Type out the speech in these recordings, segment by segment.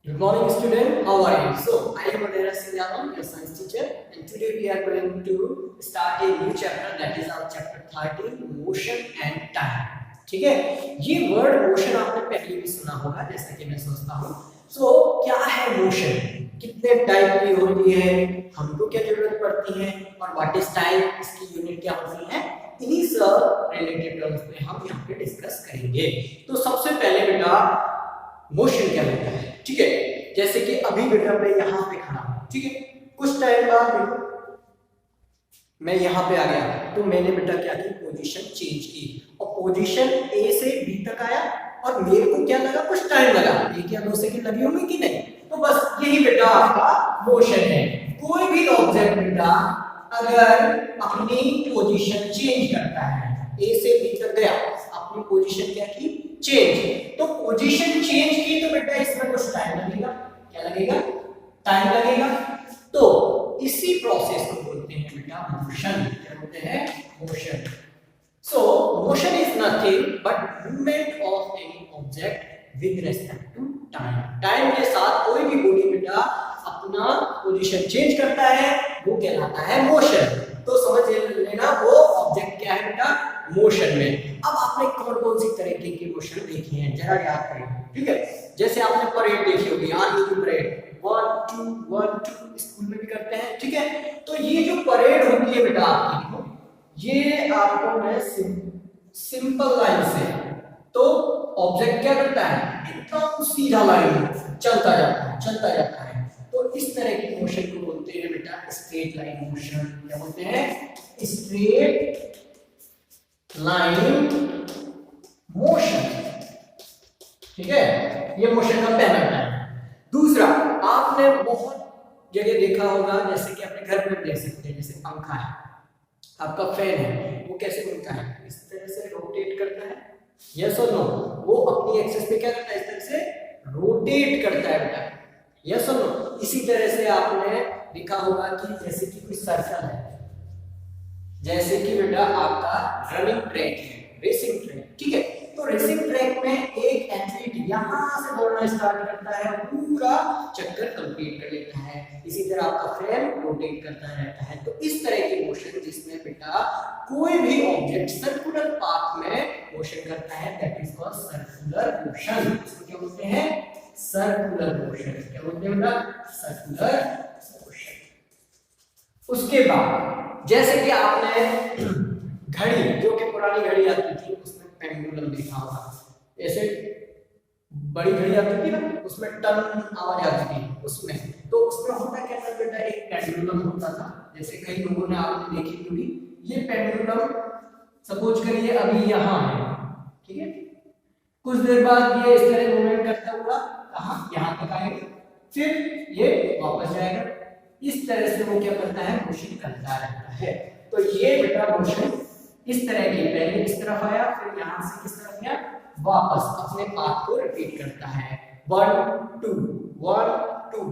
Good morning, student. How are you? So, I am Adira Sinyaram, your science teacher, and today we are going to start a new chapter, that is our chapter 13, motion and time. ठीक है, ये word motion आपने पहले भी सुना होगा, जैसा कि मैं सोचता हूँ. So, क्या है मोशन? कितने टाइप की होती है, हमको क्या जरूरत पड़ती है, और व्हाट इज टाइम, इसकी यूनिट क्या होती है, इन्हीं सब रिलेटेड टर्म्स पे हम यहाँ पे डिस्कस करेंगे. तो सबसे पहले बेटा मोशन क्या होता है, ठीक है. जैसे कि अभी बेटा मैं यहाँ पे खड़ा हूँ, ठीक है. कुछ टाइम बाद मैं यहाँ पे आ गया, तो मैंने बेटा क्या की, पोजीशन चेंज की, और पोजीशन ए से बी तक आया, और मेरे को क्या लगा, कुछ टाइम लगा, 1 या 2 सेकंड लगे होंगे कि नहीं. तो बस यही बेटा आपका मोशन है. कोई भी ऑब्जेक्ट बेटा अगर अपनी पोजीशन चेंज करता है, ए से बी तक गया, अपनी पोजीशन क्या की, चेंज, तो पोजीशन चेंज की, तो बेटा इसमें कुछ टाइम लगेगा. क्या लगेगा? टाइम लगेगा. तो इसी प्रोसेस को बोलते हैं बेटा मोशन. क्या बोलते हैं? Motion. So motion is nothing but movement of any object with respect to time. Time के साथ कोई भी बॉडी बेटा अपना पोजीशन चेंज करता है, वो कहलाता है मोशन. तो समझ लेना वो ऑब्जेक्ट क्या है बेटा, मोशन में. अब आपने कौन कौन सी तरीके के मोशन देखे हैं, जरा याद करें, ठीक है. जैसे आपने परेड देखी होगी, आर्मी की परेड, 1 2 1 2 स्कूल में भी करते हैं, ठीक है. तो ये जो परेड होती है बेटा आपकी, ये आपको मैं सिंपल लाइन से, तो ऑब्जेक्ट क्या करता है, एकदम सीधा लाइन चलता जाता है. तो इस तरह की मोशन को बोलते हैं बेटा स्ट्रेट लाइन मोशन. क्या बोलते हैं? Straight line motion. ठीक है, ये मोशन का पहला टाइप. दूसरा, आपने बहुत जगह देखा होगा, जैसे कि अपने घर में देख सकते हैं, जैसे पंखा है, आपका फैन है, वो कैसे घूमता है, इस तरह से रोटेट करता है. यस और नो? वो अपनी एक्सिस पे क्या करता है, इस तरह से रोटेट करता है बेटा. यस और नो? इसी तरह से आपने देखा होगा कि जैसे कि कोई सर्कल है, जैसे कि बेटा आपका रनिंग ट्रैक है, रेसिंग ट्रैक, ठीक है. तो रेसिंग ट्रैक में एक एथलीट यहां से दौड़ना स्टार्ट करता है, पूरा चक्कर कंप्लीट कर लेता है. इसी तरह आपका फ्रेम रोटेट करता रहता है. तो इस तरह की मोशन जिसमें बेटा कोई भी ऑब्जेक्ट सर्कुलर पाथ में मोशन करता है, that is called circular motion. इसको क्या बोलते हैं? Circular motion. क्या बोलते हैं बेटा? Circular motion. उसके बाद जैसे कि आपने घड़ी, जो कि पुरानी घड़ी आती थी, उसमें पेंडुलम देखा होगा. ऐसे बड़ी घड़ी आती थी ना, उसमें टन आवाज आती थी उसमें. तो उसमें होता क्या था बेटा, एक पेंडुलम होता था. जैसे कई लोगों ने आपने देखी होगी, ये पेंडुलम सपोज करिए अभी यहाँ है, ठीक है. कुछ देर बाद ये इस तरह मूवमेंट करता हुआ कहाँ, यहाँ तक आएगा, फिर ये वापस जाएगा. इस तरह से वो क्या करता है, मोशन करता रहता है. तो ये बेटा मोशन इस तरह की, पहले इस तरफ आया, फिर यहाँ से किस तरफ गया, वापस अपने पाथ को रिपीट करता है. 1 2 1 2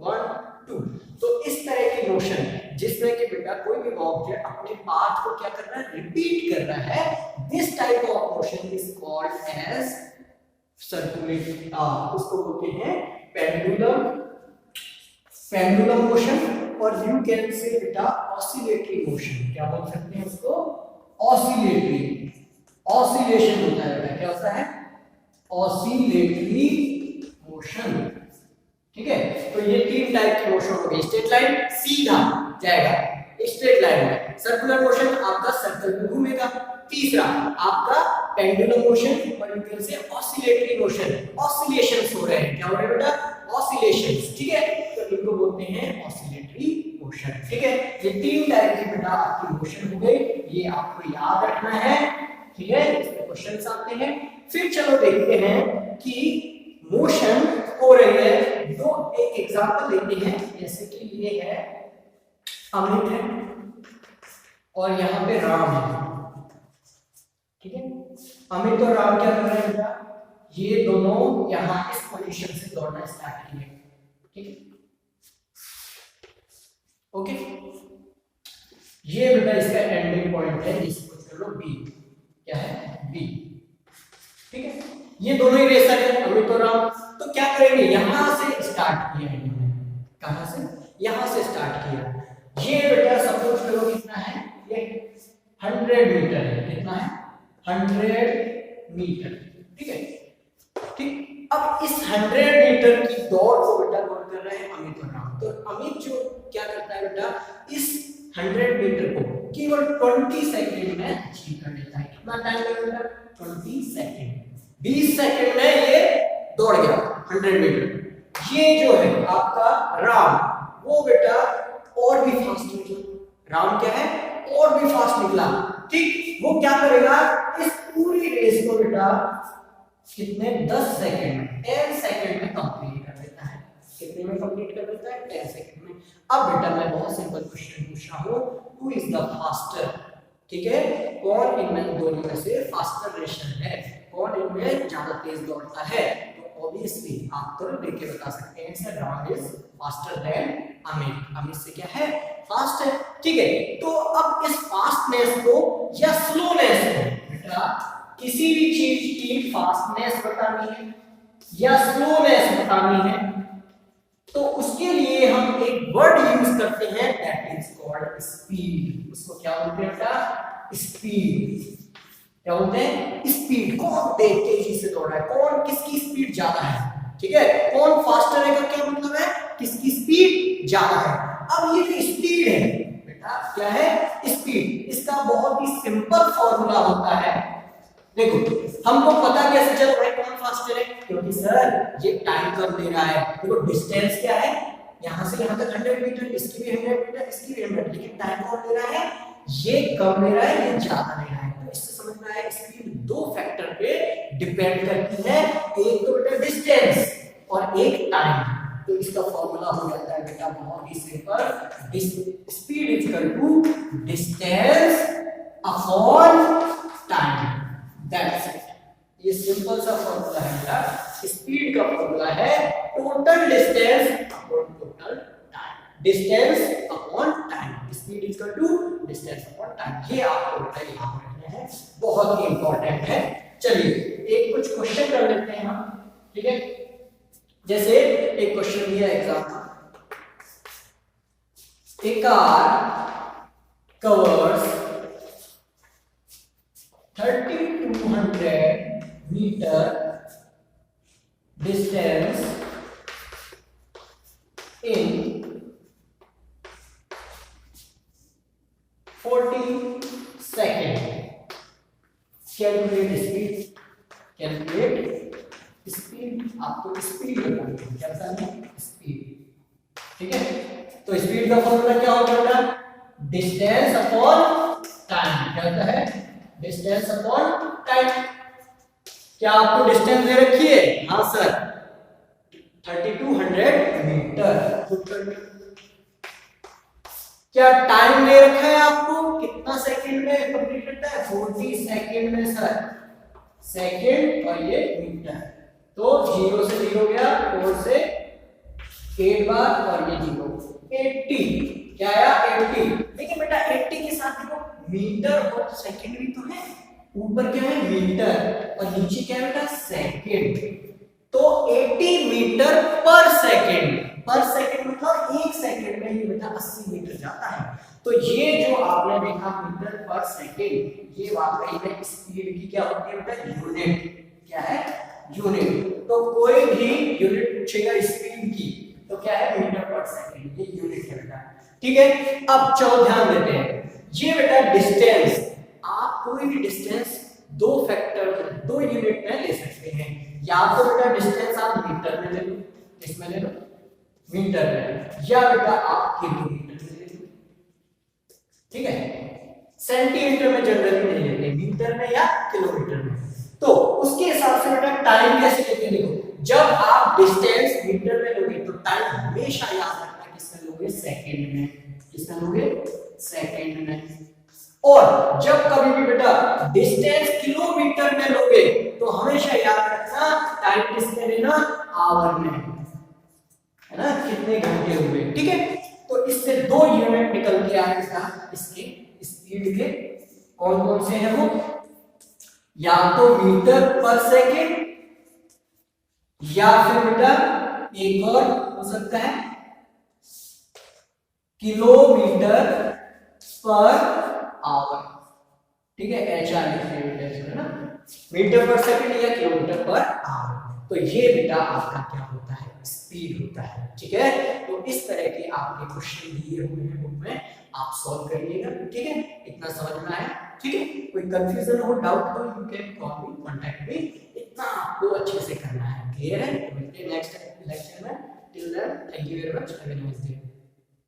1 2. तो इस तरह की मोशन जिसमें कि बेटा कोई भी ऑब्जेक्ट अपने पाथ को क्या कर रहा है, रिपीट कर रहा है, this type of motion is called as circulating. उसको बोलते हैं पेंडुलम मोशन. और यू कैन से बेटा ऑसिलेटरी मोशन. क्या बोल सकते हैं उसको? ऑसिलेटरी. ऑसिलेशन होता है बेटा, क्या होता है? Oscillatory motion. ठीक है. तो ये 3 टाइप की मोशन हो गई. स्ट्रेट लाइन सीधा जाएगा, स्ट्रेट लाइन में. सर्कुलर मोशन आपका सर्कल में घूमेगा. तीसरा आपका पेंडुलम मोशन, और यू कैन से ऑसिलेटरी मोशन. ऑसिलेशंस हो रहे हैं. क्या हो रहे हैं बेटा? ऑसिलेशंस. ठीक है. तो इनको बोलते हैं ऑसिलेटरी मोशन. ठीक है. ये 3 टाइप की बेटा आपकी मोशन हो गई, ये आपको याद रखना है. ठीक है. इसमें क्वेश्चंस आते हैं. फिर चलो देखते हैं कि मोशन हो रही है. दो एक एग्जांपल लेते हैं. जैसे कि ये है अमित है, और यहाँ पे राम है. ठीक है. अमित और राम क्या कर रहे हैं बेटा, ये दोनों यहाँ इस पोजीशन से दौड़ना स्टार्ट किए. ठीक है. ओके. ये बेटा इसका एंडिंग पॉइंट है, इसको चलो बी. क्या है? बी. ठीक है. ये दोनों ही रेसर है, अमित और राम. तो क्या करेंगे, यहां से स्टार्ट किया इन्होंने, कहां से, यहां से स्टार्ट किया। ये बेटा सपोज करो कितना है, ये 100 मीटर है, कितना है 100 मीटर, ठीक है। ठीक, अब इस 100 मीटर की दौड़ को बेटा कौन कर रहे हैं, अमित और राम। तो अमित जो क्या करता है बेटा, इस 100 मीटर को केवल 20 सेकंड में अचीव कर लेता है। कितना टाइम लगेगा, 20 सेकंड, 20 सेकंड में ये दौड़ गया 100 मीटर। ये जो है आपका राम, वो बेटा और भी फास्ट निकला। राम क्या है, और भी फास्ट निकला, ठीक। वो क्या करेगा, इस पूरी रेस को बेटा कितने, 10 सेकंड में, 10 सेकंड में कंप्लीट कर देता है। कितने में कंप्लीट कर देता है, 10 सेकंड में। अब बेटा मैं बहुत सिंपल क्वेश्चन पूछ रहा हूं, हु इज द फास्टर, ठीक है, कौन इनमें दोनों में से फास्टर रेसर है, कौन इनमें ज्यादा तेज दौड़ता है। तो ऑब्वियसली आप तो देख के बता सकते हैं sir, Ram is faster than Amit. Amit से क्या है, फास्ट है, ठीक है। तो अब इस फास्टनेस को या स्लोनेस को बेटा, किसी भी चीज की फास्टनेस बतानी है या स्लोनेस बतानी है, तो उसके लिए हम एक वर्ड यूज करते हैं, दैट इज कॉल्ड स्पीड। उसको क्या बोलते हैं बेटा, स्पीड। क्या बोलते हैं, स्पीड। कौन तेजी से दौड़ रहा है, कौन किसकी स्पीड ज्यादा है, ठीक है, कौन फास्टर है का क्या मतलब है, किसकी स्पीड ज्यादा है। अब ये जो स्पीड है बेटा, क्या है, स्पीड। इसका बहुत ही सिंपल फॉर्मूला होता है। देखो, हमको पता कैसे चल रहा है कौन फास्टर है, क्योंकि सर ये टाइम कम ले रहा है। देखो डिस्टेंस क्या है, यहां से यहां तक 100 मीटर, इसकी भी 100 मीटर, इसकी भी 100, लेकिन टाइम कौन ले रहा है, ये कम ले रहा है, ये ज्यादा ले रहा है। तो इससे समझना है स्पीड दो फैक्टर पे डिपेंड करती है, एक तो बेटा डिस्टेंस और एक टाइम। तो इसका फॉर्मूला हो जाता है बेटा बहुत ही simple, speed is equal to distance upon time, that's it. ये सिंपल सा फॉर्मूला है बेटा। स्पीड का फॉर्मूला है total distance upon total time, distance upon time, speed is equal to distance upon time. ये आपको बेटा याद रखना है, बहुत ही इंपॉर्टेंट है। चलिए एक कुछ क्वेश्चन कर लेते हैं हम, ठीक है। जैसे एक क्वेश्चन दिया एग्जाम का, a car covers 3200 meter distance in 40 seconds. Calculate speed. Calculate speed. आपको स्पीड बतानी है, क्या बतानी है, स्पीड, ठीक है। तो स्पीड का फॉर्मूला क्या होगा, डिस्टेंस अपॉन टाइम। क्या होता है, डिस्टेंस अपॉन टाइम। क्या आपको डिस्टेंस दे रखी है, हाँ सर 3200 मीटर। क्या टाइम दे रखा है आपको, कितना सेकंड में कंप्लीट करता है, 40 सेकंड में सर, सेकंड और ये मीटर। तो 0 से 0 गया, 4 से 8 बार और ये 0, 80। क्या आया, 80। लेकिन बेटा 80 के साथ देखो मीटर और सेकंड भी तो है, ऊपर क्या है मीटर और नीचे क्या है बेटा सेकंड। तो 80 मीटर पर सेकंड, पर सेकंड मतलब एक सेकंड में ये बेटा 80 मीटर जाता है। तो ये जो आपने देखा मीटर पर सेकंड, ये वाकई में स्पीड की क्या होती है बेटा, यूनिट। क्या है, यूनिट। तो कोई भी यूनिट पूछेगा स्पीड की तो क्या है, मीटर पर सेकंड, ये यूनिट है बेटा, ठीक है। अब चलो ध्यान देते हैं, ये बेटा डिस्टेंस, आप कोई भी डिस्टेंस दो फैक्टर, दो यूनिट में ले सकते हैं। या तो बेटा डिस्टेंस आप मीटर में ले लो, इसमें ले लो मीटर में, या बेटा आप किलोमीटर में ले लो, ठीक है। सेंटीमीटर में जनरली नहीं लेते, मीटर में या किलोमीटर में। तो उसके हिसाब से बेटा टाइम कैसे लेते हैं, देखो जब आप डिस्टेंस मीटर में लोगे तो टाइम हमेशा याद रखना किसमें लोगे, सेकंड में। किसमें लोगे, सेकंड में। और जब कभी भी बेटा डिस्टेंस किलोमीटर में लोगे तो हमेशा याद रखना टाइम किसमें लेना, आवर में, है ना, कितने घंटे हुए, ठीक है। तो इससे दो यूनिट निकल के आएगा इसके स्पीड के, कौन कौन से हैं वो, या तो मीटर पर सेकंड या फिर बेटा एक और हो सकता है किलोमीटर पर आवर, ठीक है, HR लिखिए ना, मीटर पर सेकंड या किलोमीटर पर आवर। तो ये बेटा आपका क्या होता है, स्पीड होता है, ठीक है। तो इस तरह के आपके क्वेश्चन दिए हुए हैं बुक में, आप सॉल्व करिएगा, ठीक है। इतना समझ में आया, ठीक है। कोई कंफ्यूजन हो, डाउट हो, you can call me, contact me. इतना आपको अच्छे से करना है, क्लियर है। तो मिलते हैं नेक्स्ट लेक्चर में। Till then thank you very much, have a nice day.